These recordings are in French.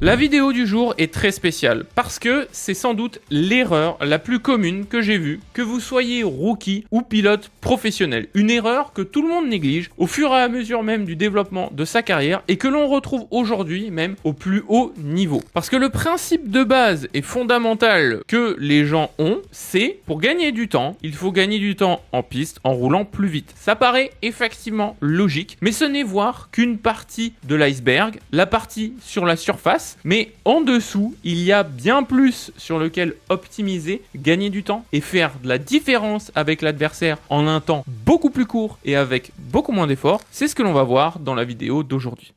La vidéo du jour est très spéciale parce que c'est sans doute l'erreur la plus commune que j'ai vue, que vous soyez rookie ou pilote professionnel. Une erreur que tout le monde néglige au fur et à mesure même du développement de sa carrière et que l'on retrouve aujourd'hui même au plus haut niveau. Parce que le principe de base et fondamental que les gens ont, c'est pour gagner du temps, il faut gagner du temps en piste en roulant plus vite. Ça paraît effectivement logique, mais ce n'est voir qu'une partie de l'iceberg, la partie sur la surface. Mais en dessous, il y a bien plus sur lequel optimiser, gagner du temps et faire de la différence avec l'adversaire en un temps beaucoup plus court et avec beaucoup moins d'efforts. C'est ce que l'on va voir dans la vidéo d'aujourd'hui.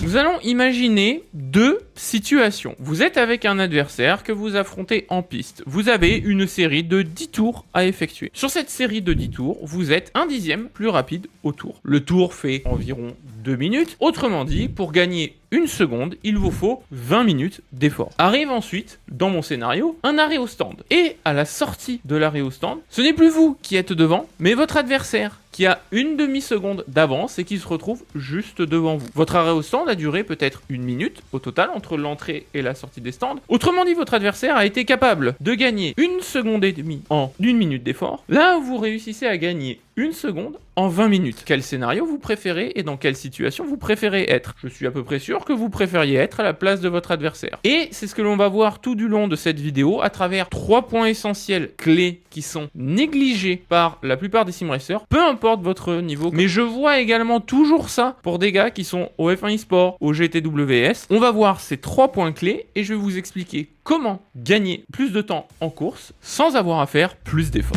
Nous allons imaginer deux situations. Vous êtes avec un adversaire que vous affrontez en piste. Vous avez une série de 10 tours à effectuer. Sur cette série de 10 tours, vous êtes 1/10 plus rapide au tour. Le tour fait environ 2 minutes. Autrement dit, pour gagner 1 seconde, il vous faut 20 minutes d'effort. Arrive ensuite, dans mon scénario, un arrêt au stand. Et à la sortie de l'arrêt au stand, ce n'est plus vous qui êtes devant, mais votre adversaire qui a une demi-seconde d'avance et qui se retrouve juste devant vous. Votre arrêt au stand a duré peut-être 1 minute au total entre l'entrée et la sortie des stands. Autrement dit, votre adversaire a été capable de gagner 1 seconde et demie en 1 minute d'effort. Là, vous réussissez à gagner 1 seconde en 20 minutes. Quel scénario vous préférez et dans quelle situation vous préférez être? Je suis à peu près sûr que vous préfériez être à la place de votre adversaire. Et c'est ce que l'on va voir tout du long de cette vidéo à travers 3 points essentiels clés qui sont négligés par la plupart des simracers, peu importe votre niveau. Mais je vois également toujours ça pour des gars qui sont au F1 eSport, au GTWS. On va voir ces 3 points clés et je vais vous expliquer comment gagner plus de temps en course sans avoir à faire plus d'efforts.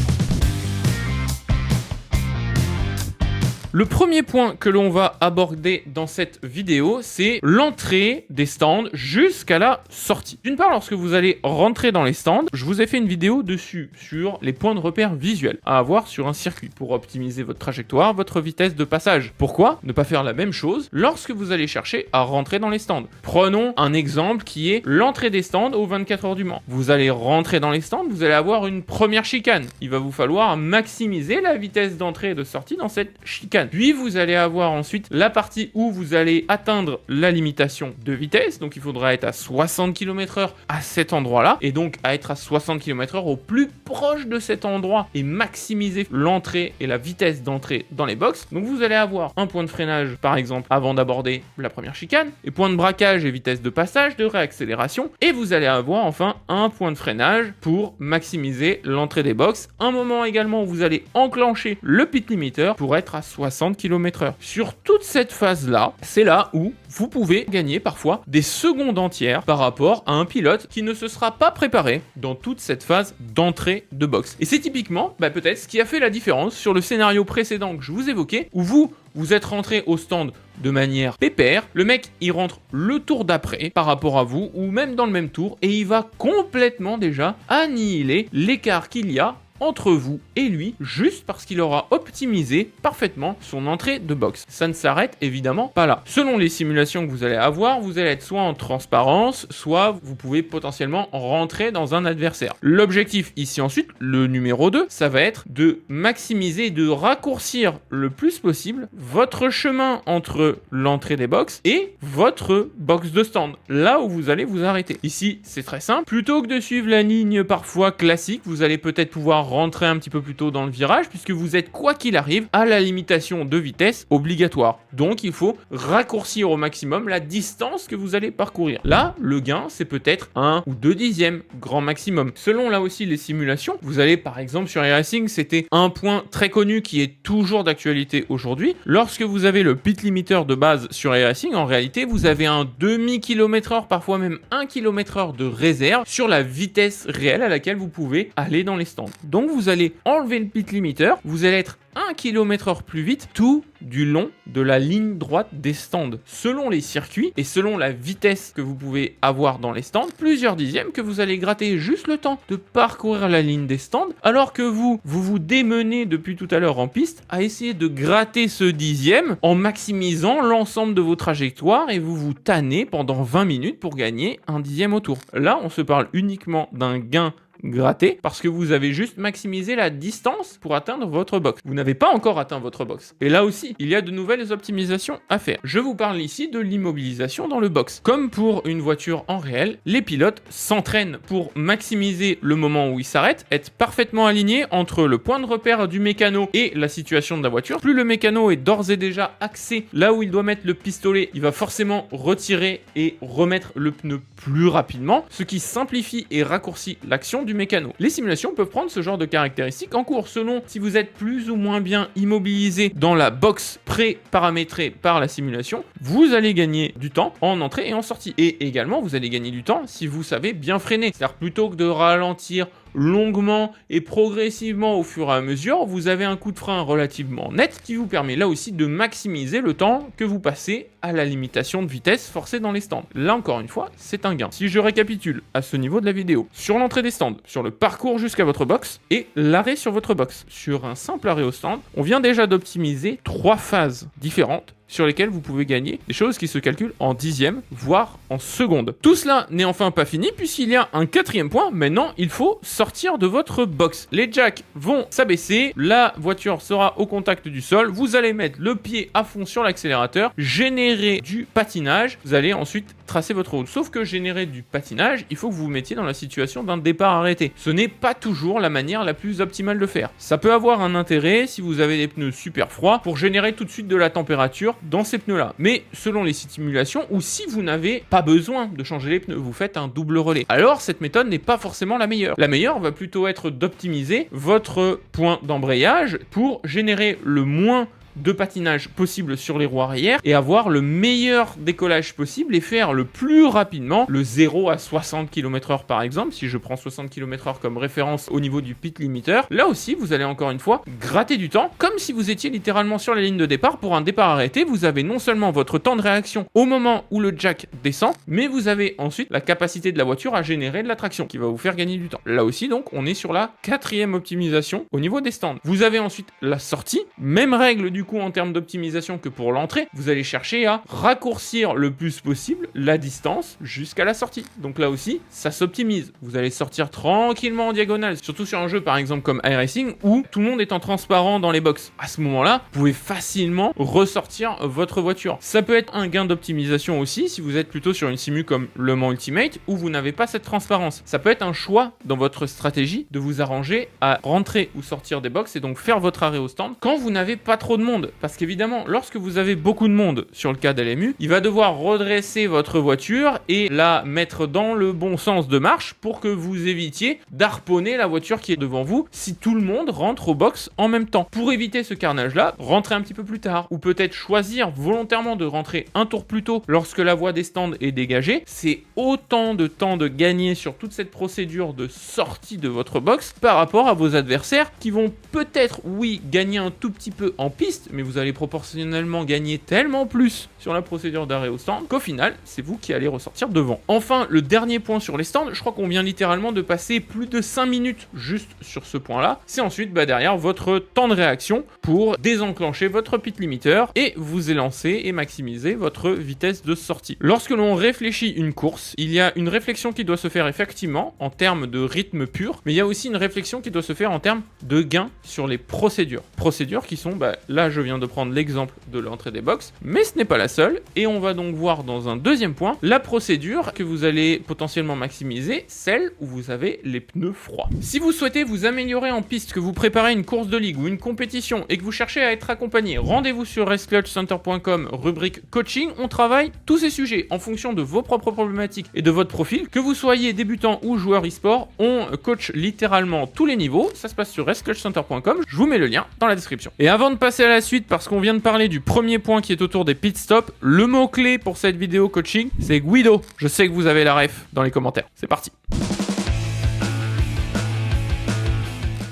Le premier point que l'on va aborder dans cette vidéo, c'est l'entrée des stands jusqu'à la sortie. D'une part, lorsque vous allez rentrer dans les stands, je vous ai fait une vidéo dessus sur les points de repère visuels à avoir sur un circuit pour optimiser votre trajectoire, votre vitesse de passage. Pourquoi ne pas faire la même chose lorsque vous allez chercher à rentrer dans les stands? Prenons un exemple qui est l'entrée des stands aux 24 heures du Mans. Vous allez rentrer dans les stands, vous allez avoir une première chicane. Il va vous falloir maximiser la vitesse d'entrée et de sortie dans cette chicane. Puis vous allez avoir ensuite la partie où vous allez atteindre la limitation de vitesse, donc il faudra être à 60 km/h à cet endroit-là, et donc à être à 60 km/h au plus proche de cet endroit et maximiser l'entrée et la vitesse d'entrée dans les box. Donc vous allez avoir un point de freinage par exemple avant d'aborder la première chicane, et point de braquage et vitesse de passage, de réaccélération, et vous allez avoir enfin un point de freinage pour maximiser l'entrée des box. Un moment également où vous allez enclencher le pit limiter pour être à 60 km/h. Sur toute cette phase-là, c'est là où vous pouvez gagner parfois des secondes entières par rapport à un pilote qui ne se sera pas préparé dans toute cette phase d'entrée de box. Et c'est typiquement peut-être ce qui a fait la différence sur le scénario précédent que je vous évoquais, où vous êtes rentré au stand de manière pépère, le mec il rentre le tour d'après par rapport à vous, ou même dans le même tour, et il va complètement déjà annihiler l'écart qu'il y a entre vous et lui, juste parce qu'il aura optimisé parfaitement son entrée de box. Ça ne s'arrête évidemment pas là. Selon les simulations que vous allez avoir, vous allez être soit en transparence, soit vous pouvez potentiellement rentrer dans un adversaire. L'objectif ici ensuite, le numéro 2, ça va être de maximiser, de raccourcir le plus possible votre chemin entre l'entrée des box et votre box de stand, là où vous allez vous arrêter. Ici, c'est très simple. Plutôt que de suivre la ligne parfois classique, vous allez peut-être pouvoir rentrer un petit peu plus tôt dans le virage puisque vous êtes quoi qu'il arrive à la limitation de vitesse obligatoire. Donc il faut raccourcir au maximum la distance que vous allez parcourir. Là, le gain, c'est peut-être 1 ou 2 dixièmes grand maximum. Selon là aussi les simulations, vous allez par exemple sur iRacing, c'était un point très connu qui est toujours d'actualité aujourd'hui. Lorsque vous avez le pit limiter de base sur iRacing, en réalité, vous avez un demi-kilomètre-heure, parfois même 1 km/h de réserve sur la vitesse réelle à laquelle vous pouvez aller dans les stands. Donc vous allez enlever le pit limiter, vous allez être 1 km/h plus vite tout du long de la ligne droite des stands. Selon les circuits et selon la vitesse que vous pouvez avoir dans les stands, plusieurs dixièmes que vous allez gratter juste le temps de parcourir la ligne des stands, alors que vous démenez depuis tout à l'heure en piste à essayer de gratter ce dixième en maximisant l'ensemble de vos trajectoires et vous vous tannez pendant 20 minutes pour gagner un dixième au tour. Là, on se parle uniquement d'un gain gratter parce que vous avez juste maximisé la distance pour atteindre votre box. Vous n'avez pas encore atteint votre box. Et là aussi, il y a de nouvelles optimisations à faire. Je vous parle ici de l'immobilisation dans le box. Comme pour une voiture en réel, les pilotes s'entraînent pour maximiser le moment où ils s'arrêtent, être parfaitement alignés entre le point de repère du mécano et la situation de la voiture. Plus le mécano est d'ores et déjà axé là où il doit mettre le pistolet, il va forcément retirer et remettre le pneu plus rapidement, ce qui simplifie et raccourcit l'action du mécano. Les simulations peuvent prendre ce genre de caractéristiques en cours selon si vous êtes plus ou moins bien immobilisé dans la box pré-paramétrée par la simulation. Vous allez gagner du temps en entrée et en sortie. Et également, vous allez gagner du temps si vous savez bien freiner. C'est-à-dire plutôt que de ralentir longuement et progressivement au fur et à mesure, vous avez un coup de frein relativement net qui vous permet là aussi de maximiser le temps que vous passez à la limitation de vitesse forcée dans les stands. Là encore une fois, c'est un gain. Si je récapitule à ce niveau de la vidéo, sur l'entrée des stands, sur le parcours jusqu'à votre box et l'arrêt sur votre box. Sur un simple arrêt au stand, on vient déjà d'optimiser 3 phases différentes sur lesquelles vous pouvez gagner des choses qui se calculent en dixièmes, voire en secondes. Tout cela n'est enfin pas fini puisqu'il y a un 4e point. Maintenant, il faut sortir de votre box. Les jacks vont s'abaisser, la voiture sera au contact du sol, vous allez mettre le pied à fond sur l'accélérateur, générer du patinage, vous allez ensuite tracer votre route. Sauf que générer du patinage, il faut que vous vous mettiez dans la situation d'un départ arrêté. Ce n'est pas toujours la manière la plus optimale de faire. Ça peut avoir un intérêt si vous avez des pneus super froids pour générer tout de suite de la température dans ces pneus-là. Mais selon les simulations, ou si vous n'avez pas besoin de changer les pneus, vous faites un double relais. Alors cette méthode n'est pas forcément la meilleure. La meilleure va plutôt être d'optimiser votre point d'embrayage pour générer le moins de patinage possible sur les roues arrière et avoir le meilleur décollage possible et faire le plus rapidement le 0 à 60 km/h par exemple, si je prends 60 km/h comme référence au niveau du pit limiter. Là aussi, vous allez encore une fois gratter du temps, comme si vous étiez littéralement sur la ligne de départ. Pour un départ arrêté, vous avez non seulement votre temps de réaction au moment où le jack descend, mais vous avez ensuite la capacité de la voiture à générer de la traction, qui va vous faire gagner du temps. Là aussi, donc, on est sur la 4e optimisation au niveau des stands. Vous avez ensuite la sortie, même règle du coup en termes d'optimisation que pour l'entrée, vous allez chercher à raccourcir le plus possible la distance jusqu'à la sortie. Donc là aussi, ça s'optimise. Vous allez sortir tranquillement en diagonale, surtout sur un jeu par exemple comme iRacing où tout le monde est en transparent dans les box. À ce moment-là, vous pouvez facilement ressortir votre voiture. Ça peut être un gain d'optimisation aussi si vous êtes plutôt sur une simu comme Le Mans Ultimate où vous n'avez pas cette transparence. Ça peut être un choix dans votre stratégie de vous arranger à rentrer ou sortir des box et donc faire votre arrêt au stand quand vous n'avez pas trop de monde. Parce qu'évidemment, lorsque vous avez beaucoup de monde sur le cas d'LMU, il va devoir redresser votre voiture et la mettre dans le bon sens de marche pour que vous évitiez d'harponner la voiture qui est devant vous si tout le monde rentre au box en même temps. Pour éviter ce carnage-là, rentrez un petit peu plus tard ou peut-être choisir volontairement de rentrer un tour plus tôt lorsque la voie des stands est dégagée. C'est autant de temps de gagner sur toute cette procédure de sortie de votre box par rapport à vos adversaires qui vont peut-être, oui, gagner un tout petit peu en piste, mais vous allez proportionnellement gagner tellement plus sur la procédure d'arrêt au stand qu'au final, c'est vous qui allez ressortir devant. Enfin, le dernier point sur les stands, je crois qu'on vient littéralement de passer plus de 5 minutes juste sur ce point-là. C'est ensuite derrière votre temps de réaction pour désenclencher votre pit limiter et vous élancer et maximiser votre vitesse de sortie. Lorsque l'on réfléchit une course, il y a une réflexion qui doit se faire effectivement en termes de rythme pur, mais il y a aussi une réflexion qui doit se faire en termes de gain sur les procédures. Procédures qui sont, là je viens de prendre l'exemple de l'entrée des box, mais ce n'est pas la seule, et on va donc voir dans un deuxième point la procédure que vous allez potentiellement maximiser, celle où vous avez les pneus froids. Si vous souhaitez vous améliorer en piste, que vous préparez une course de ligue ou une compétition et que vous cherchez à être accompagné, rendez-vous sur raceclutchcenter.com, rubrique coaching. On travaille tous ces sujets en fonction de vos propres problématiques et de votre profil. Que vous soyez débutant ou joueur e-sport, on coach littéralement tous les niveaux. Ça se passe sur raceclutchcenter.com, je vous mets le lien dans la description. Et avant de passer à la suite, parce qu'on vient de parler du premier point qui est autour des pit stops, le mot-clé pour cette vidéo coaching, c'est Guido. Je sais que vous avez la ref dans les commentaires. C'est parti.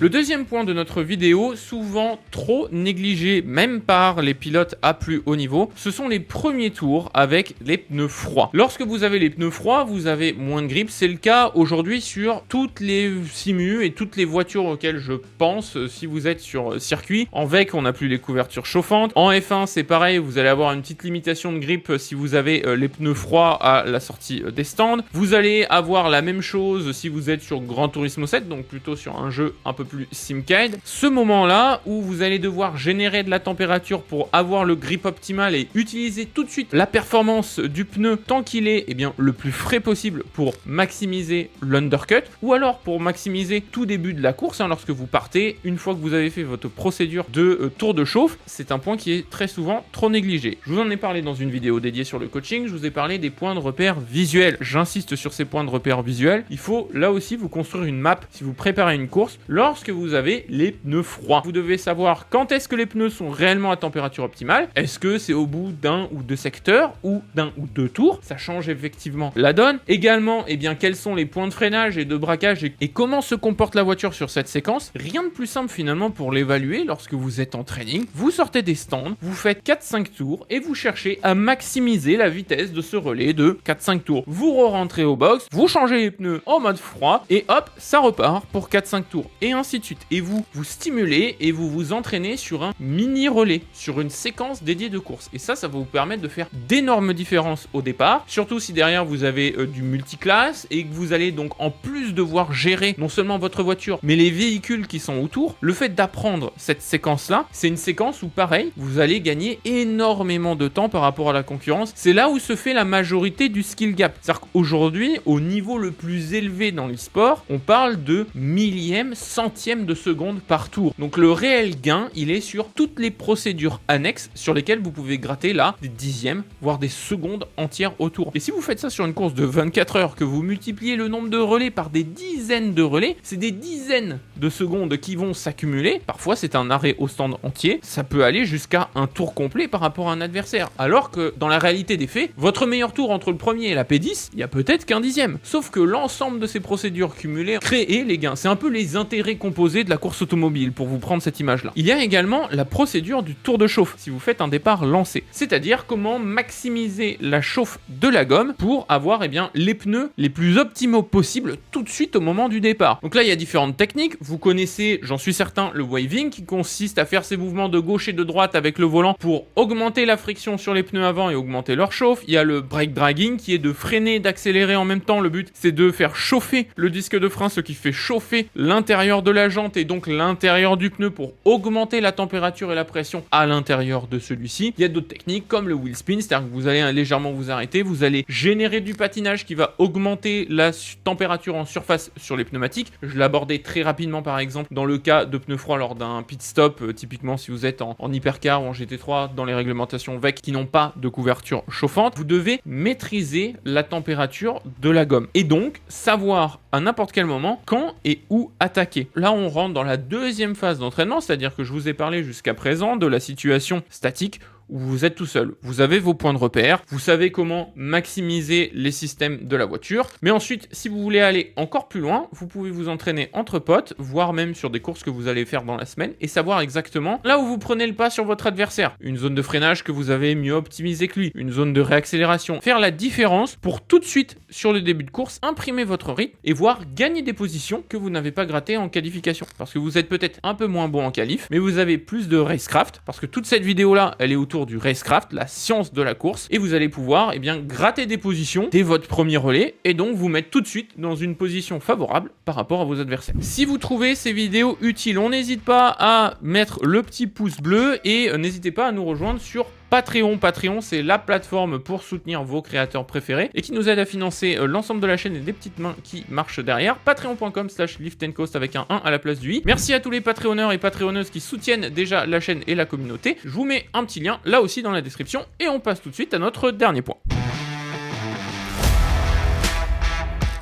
Le deuxième point de notre vidéo, souvent trop négligé même par les pilotes à plus haut niveau, ce sont les premiers tours avec les pneus froids. Lorsque vous avez les pneus froids, vous avez moins de grip. C'est le cas aujourd'hui sur toutes les simus et toutes les voitures auxquelles je pense si vous êtes sur circuit. En VEC, on n'a plus les couvertures chauffantes. En F1, c'est pareil, vous allez avoir une petite limitation de grip si vous avez les pneus froids à la sortie des stands. Vous allez avoir la même chose si vous êtes sur Gran Turismo 7, donc plutôt sur un jeu un peu plus simcade. Ce moment-là où vous allez devoir générer de la température pour avoir le grip optimal et utiliser tout de suite la performance du pneu tant qu'il est le plus frais possible pour maximiser l'undercut ou alors pour maximiser tout début de la course lorsque vous partez, une fois que vous avez fait votre procédure de tour de chauffe. C'est un point qui est très souvent trop négligé. Je vous en ai parlé dans une vidéo dédiée sur le coaching, je vous ai parlé des points de repère visuels. J'insiste sur ces points de repère visuels. Il faut là aussi vous construire une map si vous préparez une course lorsque vous avez les pneus froids. Vous devez savoir quand est-ce que les pneus sont réellement à température optimale. Est-ce que c'est au bout d'un ou deux secteurs ou d'un ou deux tours? Ça change effectivement la donne. Également, quels sont les points de freinage et de braquage et comment se comporte la voiture sur cette séquence. Rien de plus simple finalement pour l'évaluer lorsque vous êtes en training. Vous sortez des stands, vous faites 4-5 tours et vous cherchez à maximiser la vitesse de ce relais de 4-5 tours. Vous rentrez au box, vous changez les pneus en mode froid et hop, ça repart pour 4-5 tours et ainsi de suite. Et vous stimulez et vous vous entraînez sur un mini relais, sur une séquence dédiée de course. Et ça va vous permettre de faire d'énormes différences au départ, surtout si derrière vous avez du multiclasse et que vous allez donc en plus devoir gérer non seulement votre voiture mais les véhicules qui sont autour. Le fait d'apprendre cette séquence là, c'est une séquence où pareil, vous allez gagner énormément de temps par rapport à la concurrence. C'est là où se fait la majorité du skill gap. C'est-à-dire qu'aujourd'hui, au niveau le plus élevé dans l'e-sport, on parle de millième, centième de seconde par tour. Donc le réel gain, il est sur toutes les procédures annexes sur lesquelles vous pouvez gratter là des dixièmes, voire des secondes entières au tour. Et si vous faites ça sur une course de 24 heures, que vous multipliez le nombre de relais par des dizaines de relais, c'est des dizaines de secondes qui vont s'accumuler. Parfois, c'est un arrêt au stand entier. Ça peut aller jusqu'à un tour complet par rapport à un adversaire. Alors que dans la réalité des faits, votre meilleur tour entre le premier et la P10, il y a peut-être qu'un dixième. Sauf que l'ensemble de ces procédures cumulées créent les gains. C'est un peu les intérêts composés de la course automobile pour vous prendre cette image-là. Il y a également la procédure du tour de chauffe si vous faites un départ lancé. C'est-à-dire comment maximiser la chauffe de la gomme pour avoir les pneus les plus optimaux possibles tout de suite au moment du départ. Donc là, il y a différentes techniques. Vous connaissez, j'en suis certain, le waving qui consiste à faire ces mouvements de gauche et de droite avec le volant pour augmenter la friction sur les pneus avant et augmenter leur chauffe. Il y a le brake dragging qui est de freiner, d'accélérer en même temps. Le but, c'est de faire chauffer le disque de frein, ce qui fait chauffer l'intérieur de la jante et donc l'intérieur du pneu pour augmenter la température et la pression à l'intérieur de celui-ci. Il y a d'autres techniques comme le wheel spin, c'est-à-dire que vous allez légèrement vous arrêter, vous allez générer du patinage qui va augmenter la température en surface sur les pneumatiques. Je l'abordais très rapidement par exemple dans le cas de pneus froids lors d'un pit stop, typiquement si vous êtes en hypercar ou en GT3 dans les réglementations VEC qui n'ont pas de couverture chauffante, vous devez maîtriser la température de la gomme et donc savoir à n'importe quel moment quand et où attaquer. Là on rentre dans la deuxième phase d'entraînement, c'est-à-dire que je vous ai parlé jusqu'à présent de la situation statique où vous êtes tout seul. Vous avez vos points de repère, vous savez comment maximiser les systèmes de la voiture, mais ensuite, si vous voulez aller encore plus loin, vous pouvez vous entraîner entre potes, voire même sur des courses que vous allez faire dans la semaine, et savoir exactement là où vous prenez le pas sur votre adversaire. Une zone de freinage que vous avez mieux optimisée que lui, une zone de réaccélération. Faire la différence pour tout de suite, sur le début de course, imprimer votre rythme et voir gagner des positions que vous n'avez pas grattées en qualification. Parce que vous êtes peut-être un peu moins bon en qualif, mais vous avez plus de racecraft, parce que toute cette vidéo-là, elle est autour du racecraft, la science de la course, et vous allez pouvoir gratter des positions dès votre premier relais et donc vous mettre tout de suite dans une position favorable par rapport à vos adversaires. Si vous trouvez ces vidéos utiles, on n'hésite pas à mettre le petit pouce bleu et n'hésitez pas à nous rejoindre sur Patreon. Patreon, c'est la plateforme pour soutenir vos créateurs préférés et qui nous aide à financer l'ensemble de la chaîne et des petites mains qui marchent derrière. Patreon.com/liftandcoast avec un 1 à la place du i. Merci à tous les Patreonneurs et Patreonneuses qui soutiennent déjà la chaîne et la communauté. Je vous mets un petit lien là aussi dans la description et on passe tout de suite à notre dernier point.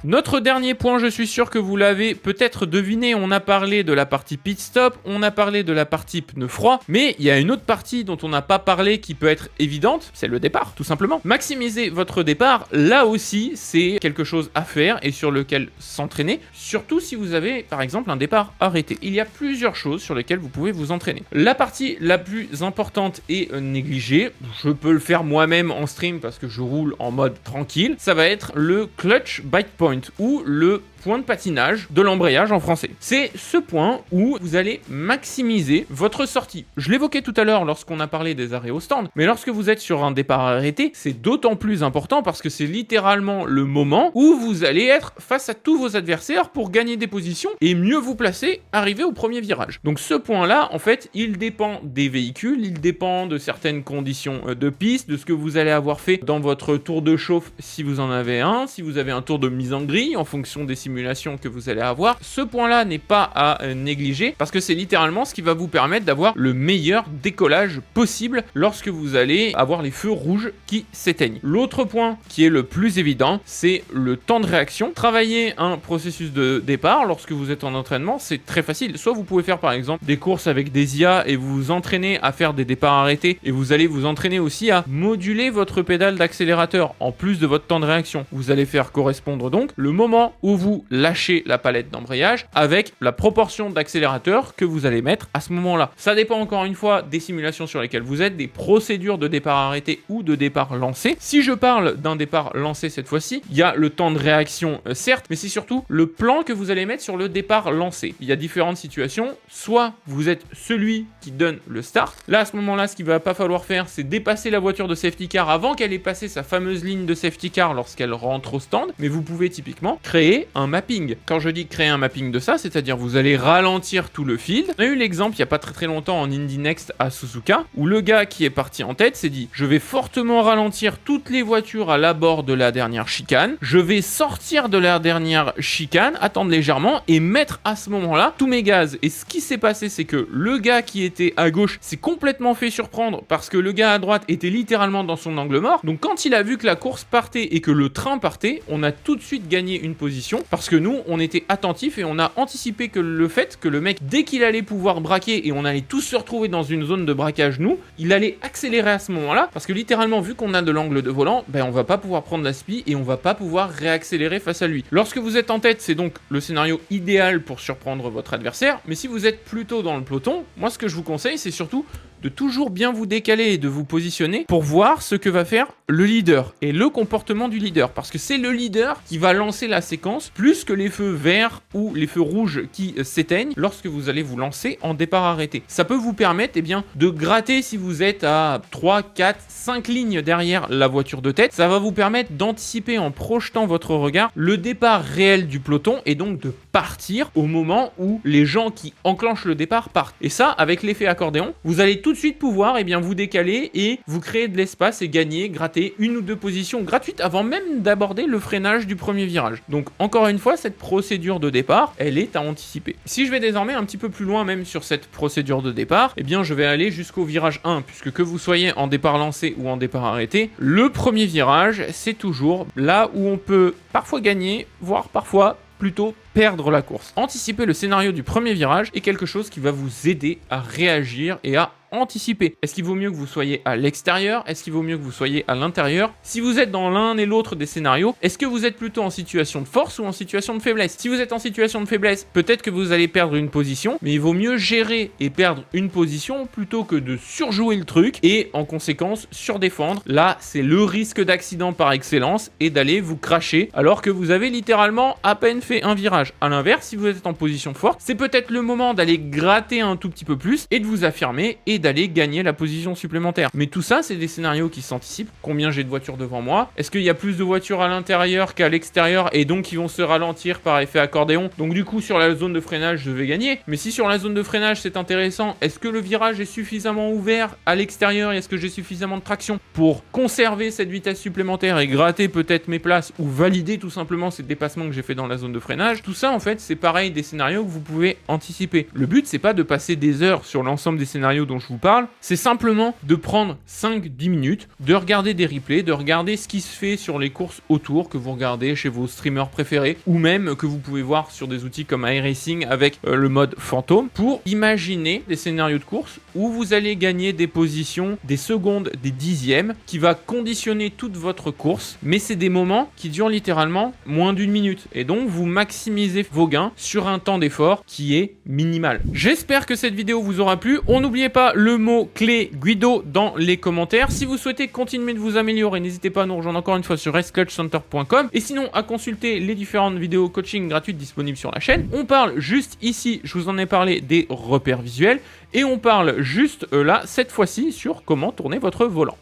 Notre dernier point, je suis sûr que vous l'avez peut-être deviné, on a parlé de la partie pit stop, on a parlé de la partie pneu froid, mais il y a une autre partie dont on n'a pas parlé qui peut être évidente, c'est le départ, tout simplement. Maximiser votre départ, là aussi, c'est quelque chose à faire et sur lequel s'entraîner, surtout si vous avez, par exemple, un départ arrêté. Il y a plusieurs choses sur lesquelles vous pouvez vous entraîner. La partie la plus importante et négligée, je peux le faire moi-même en stream parce que je roule en mode tranquille, ça va être le clutch bite point ou le point de patinage de l'embrayage en français. C'est ce point où vous allez maximiser votre sortie. Je l'évoquais tout à l'heure lorsqu'on a parlé des arrêts au stand, mais lorsque vous êtes sur un départ arrêté, c'est d'autant plus important parce que c'est littéralement le moment où vous allez être face à tous vos adversaires pour gagner des positions et mieux vous placer, arriver au premier virage. Donc ce point-là, en fait, il dépend des véhicules, il dépend de certaines conditions de piste, de ce que vous allez avoir fait dans votre tour de chauffe si vous en avez un, si vous avez un tour de mise en grille en fonction des simulations que vous allez avoir. Ce point-là n'est pas à négliger parce que c'est littéralement ce qui va vous permettre d'avoir le meilleur décollage possible lorsque vous allez avoir les feux rouges qui s'éteignent. L'autre point qui est le plus évident, c'est le temps de réaction. Travailler un processus de départ lorsque vous êtes en entraînement, c'est très facile. Soit vous pouvez faire par exemple des courses avec des IA et vous vous entraînez à faire des départs arrêtés et vous allez vous entraîner aussi à moduler votre pédale d'accélérateur en plus de votre temps de réaction. Vous allez faire correspondre donc le moment où vous lâchez la palette d'embrayage avec la proportion d'accélérateur que vous allez mettre à ce moment-là. Ça dépend encore une fois des simulations sur lesquelles vous êtes, des procédures de départ arrêté ou de départ lancé. Si je parle d'un départ lancé cette fois-ci, il y a le temps de réaction certes, mais c'est surtout le plan que vous allez mettre sur le départ lancé. Il y a différentes situations, soit vous êtes celui qui donne le start. Là, à ce moment-là, ce qu'il va pas falloir faire, c'est dépasser la voiture de safety car avant qu'elle ait passé sa fameuse ligne de safety car lorsqu'elle rentre au stand, mais vous pouvez typiquement créer un mapping. Quand je dis créer un mapping de ça, c'est-à-dire vous allez ralentir tout le field. On a eu l'exemple il n'y a pas très longtemps en Indy Next à Suzuka, où le gars qui est parti en tête s'est dit « Je vais fortement ralentir toutes les voitures à l'abord de la dernière chicane, je vais sortir de la dernière chicane, attendre légèrement et mettre à ce moment-là tous mes gaz. » Et ce qui s'est passé, c'est que le gars qui était à gauche s'est complètement fait surprendre parce que le gars à droite était littéralement dans son angle mort. Donc quand il a vu que la course partait et que le train partait, on a tout de suite gagné une position parce que nous, on était attentifs et on a anticipé que le fait que le mec, dès qu'il allait pouvoir braquer et on allait tous se retrouver dans une zone de braquage, nous, il allait accélérer à ce moment-là parce que littéralement, vu qu'on a de l'angle de volant, ben on va pas pouvoir prendre la spi et on va pas pouvoir réaccélérer face à lui. Lorsque vous êtes en tête, c'est donc le scénario idéal pour surprendre votre adversaire, mais si vous êtes plutôt dans le peloton, moi ce que je vous conseille, c'est surtout de toujours bien vous décaler et de vous positionner pour voir ce que va faire le leader et le comportement du leader. Parce que c'est le leader qui va lancer la séquence plus que les feux verts ou les feux rouges qui s'éteignent lorsque vous allez vous lancer en départ arrêté. Ça peut vous permettre de gratter si vous êtes à 3, 4, 5 lignes derrière la voiture de tête. Ça va vous permettre d'anticiper en projetant votre regard le départ réel du peloton et donc de partir au moment où les gens qui enclenchent le départ partent. Et ça, avec l'effet accordéon, vous allez tout de suite pouvoir vous décaler et vous créer de l'espace et gagner, gratter une ou deux positions gratuites avant même d'aborder le freinage du premier virage. Donc encore une fois, cette procédure de départ, elle est à anticiper. Si je vais désormais un petit peu plus loin même sur cette procédure de départ, je vais aller jusqu'au virage 1, puisque que vous soyez en départ lancé ou en départ arrêté, le premier virage, c'est toujours là où on peut parfois gagner, voire parfois plutôt perdre la course. Anticiper le scénario du premier virage est quelque chose qui va vous aider à réagir et à anticiper. Est-ce qu'il vaut mieux que vous soyez à l'extérieur? Est-ce qu'il vaut mieux que vous soyez à l'intérieur? Si vous êtes dans l'un et l'autre des scénarios, est-ce que vous êtes plutôt en situation de force ou en situation de faiblesse? Si vous êtes en situation de faiblesse, peut-être que vous allez perdre une position, mais il vaut mieux gérer et perdre une position plutôt que de surjouer le truc et en conséquence surdéfendre. Là, c'est le risque d'accident par excellence et d'aller vous cracher alors que vous avez littéralement à peine fait un virage. À l'inverse, si vous êtes en position forte, c'est peut-être le moment d'aller gratter un tout petit peu plus et de vous affirmer et d'aller gagner la position supplémentaire. Mais tout ça, c'est des scénarios qui s'anticipent. Combien j'ai de voitures devant moi? Est-ce qu'il y a plus de voitures à l'intérieur qu'à l'extérieur et donc ils vont se ralentir par effet accordéon? Donc du coup, sur la zone de freinage, je vais gagner. Mais si sur la zone de freinage, c'est intéressant, est-ce que le virage est suffisamment ouvert à l'extérieur et est-ce que j'ai suffisamment de traction pour conserver cette vitesse supplémentaire et gratter peut-être mes places ou valider tout simplement ces dépassements que j'ai fait dans la zone de freinage? Tout ça, en fait, c'est pareil des scénarios que vous pouvez anticiper. Le but, c'est pas de passer des heures sur l'ensemble des scénarios dont je vous parle, c'est simplement de prendre 5-10 minutes, de regarder des replays, de regarder ce qui se fait sur les courses autour, que vous regardez chez vos streamers préférés, ou même que vous pouvez voir sur des outils comme iRacing avec le mode fantôme, pour imaginer des scénarios de course où vous allez gagner des positions, des secondes, des dixièmes, qui va conditionner toute votre course, mais c'est des moments qui durent littéralement moins d'1 minute, et donc vous maximisez vos gains sur un temps d'effort qui est minimal. J'espère que cette vidéo vous aura plu. On n'oubliez pas le mot clé Guido dans les commentaires. Si vous souhaitez continuer de vous améliorer, n'hésitez pas à nous rejoindre encore une fois sur raceclutchcenter.com, et sinon à consulter les différentes vidéos coaching gratuites disponibles sur la chaîne. On parle juste ici, je vous en ai parlé, des repères visuels, et on parle juste là, cette fois-ci, sur comment tourner votre volant.